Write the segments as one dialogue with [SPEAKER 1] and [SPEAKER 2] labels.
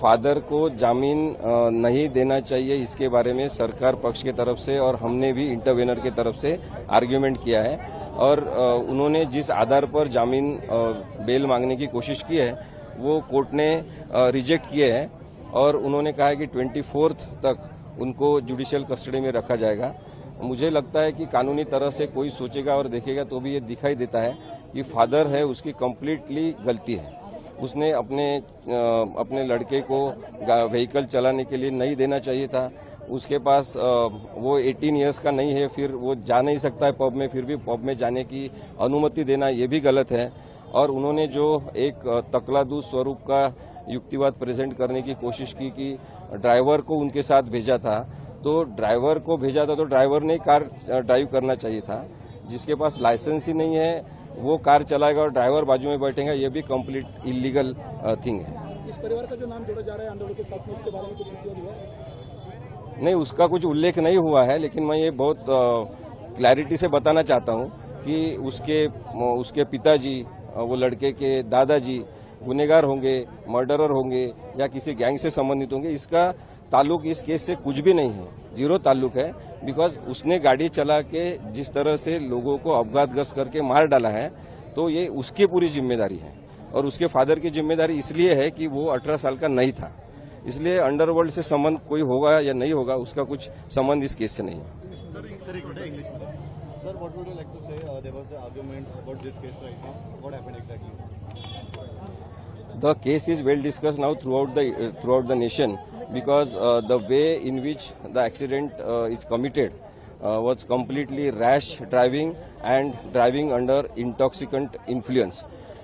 [SPEAKER 1] Father को जामीन नहीं देना चाहिए, इसके बारे में सरकार पक्ष की तरफ से और हमने भी इंटरवेनर की तरफ से आर्ग्यूमेंट किया है। और उन्होंने जिस आधार पर जामीन बेल मांगने की कोशिश की है वो कोर्ट ने रिजेक्ट किए हैं और उन्होंने कहा है कि 24 तक उनको जुडिशियल कस्टडी में रखा जाएगा। मुझे लगता है कि कानूनी तरह से कोई सोचेगा और देखेगा तो भी ये दिखाई देता है कि फादर है उसकी कंप्लीटली गलती है। उसने अपने लड़के को व्हीकल चलाने के लिए नहीं देना चाहिए था। उसके पास वो 18 इयर्स का नहीं है, फिर वो जा नहीं सकता है पब में, फिर भी पब में जाने की अनुमति देना ये भी गलत है। और उन्होंने जो एक तकलादू स्वरूप का युक्तिवाद प्रेजेंट करने की कोशिश की कि ड्राइवर को उनके साथ भेजा था, तो ड्राइवर को भेजा था तो ड्राइवर ने कार ड्राइव करना चाहिए था। जिसके पास लाइसेंस ही नहीं है वो कार चलाएगा और ड्राइवर बाजू में बैठेगा, ये भी कंप्लीट इलीगल थिंग है।
[SPEAKER 2] इस परिवार का जो नाम जोड़ा जा रहा है अंडरवर्ल्ड के साथ में, उसके बारे में कुछ हुआ है?
[SPEAKER 1] नहीं, उसका कुछ उल्लेख नहीं हुआ है, लेकिन मैं ये बहुत क्लैरिटी से बताना चाहता हूँ कि उसके पिताजी, वो लड़के के दादाजी गुनहगार होंगे, मर्डरर होंगे या किसी गैंग से संबंधित होंगे। इसका ताल्लुक इस केस से कुछ भी नहीं है, जीरो ताल्लुक है। बिकॉज उसने गाड़ी चला के जिस तरह से लोगों को अपघातग्रस्त करके मार डाला है, तो ये उसकी पूरी जिम्मेदारी है। और उसके फादर की जिम्मेदारी इसलिए है कि वो 18 साल का नहीं था, इसलिए अंडरवर्ल्ड से संबंध कोई होगा या नहीं होगा उसका कुछ संबंध इस केस से नहीं है।
[SPEAKER 3] Sir, what would you like to say? There was an argument about this case right now. What happened exactly?
[SPEAKER 1] The case is well discussed now throughout the nation because the way in which the accident is committed was completely rash driving and driving under intoxicant influence.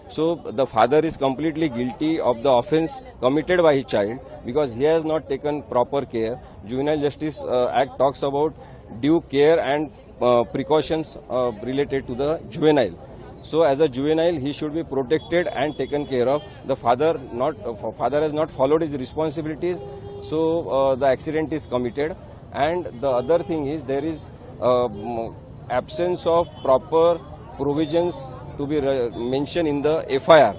[SPEAKER 1] So the father is completely guilty of the offence committed by his child because he has not taken proper care. Juvenile Justice Act talks about due care and precautions related to the juvenile. So as a juvenile, he should be protected and taken care of. The father has not followed his responsibilities, so the accident is committed. And the other thing is there is absence of proper provisions to be mentioned in the FIR.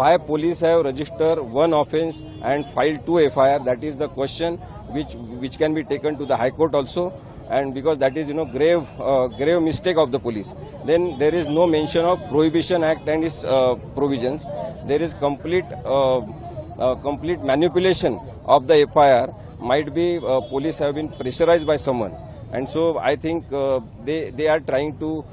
[SPEAKER 1] Why police have registered one offence and filed 2 FIR? That is the question which can be taken to the High Court also. And because that is grave mistake of the police. Then there is no mention of Prohibition Act and its provisions. There is complete manipulation of the FIR. Might be police have been pressurized by someone, and so I think they are trying to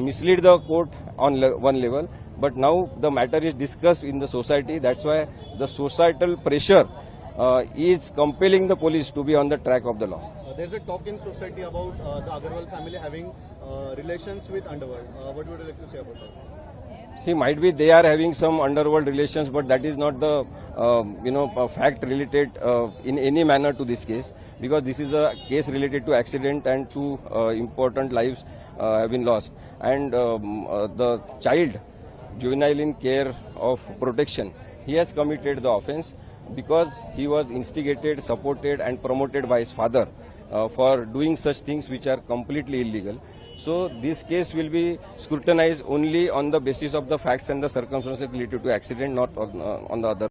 [SPEAKER 1] mislead the court on one level. But now the matter is discussed in the society. That's why the societal pressure is compelling the police to be on the track of the law.
[SPEAKER 3] There's a talk in society about the Agarwal family having relations with Underworld. What would you like to say about that?
[SPEAKER 1] See, might be they are having some underworld relations, but that is not the fact related in any manner to this case, because this is a case related to accident and 2 important lives have been lost. And the child, juvenile in care of protection, he has committed the offence because he was instigated, supported and promoted by his father for doing such things which are completely illegal. So this case will be scrutinized only on the basis of the facts and the circumstances related to accident, not on the other.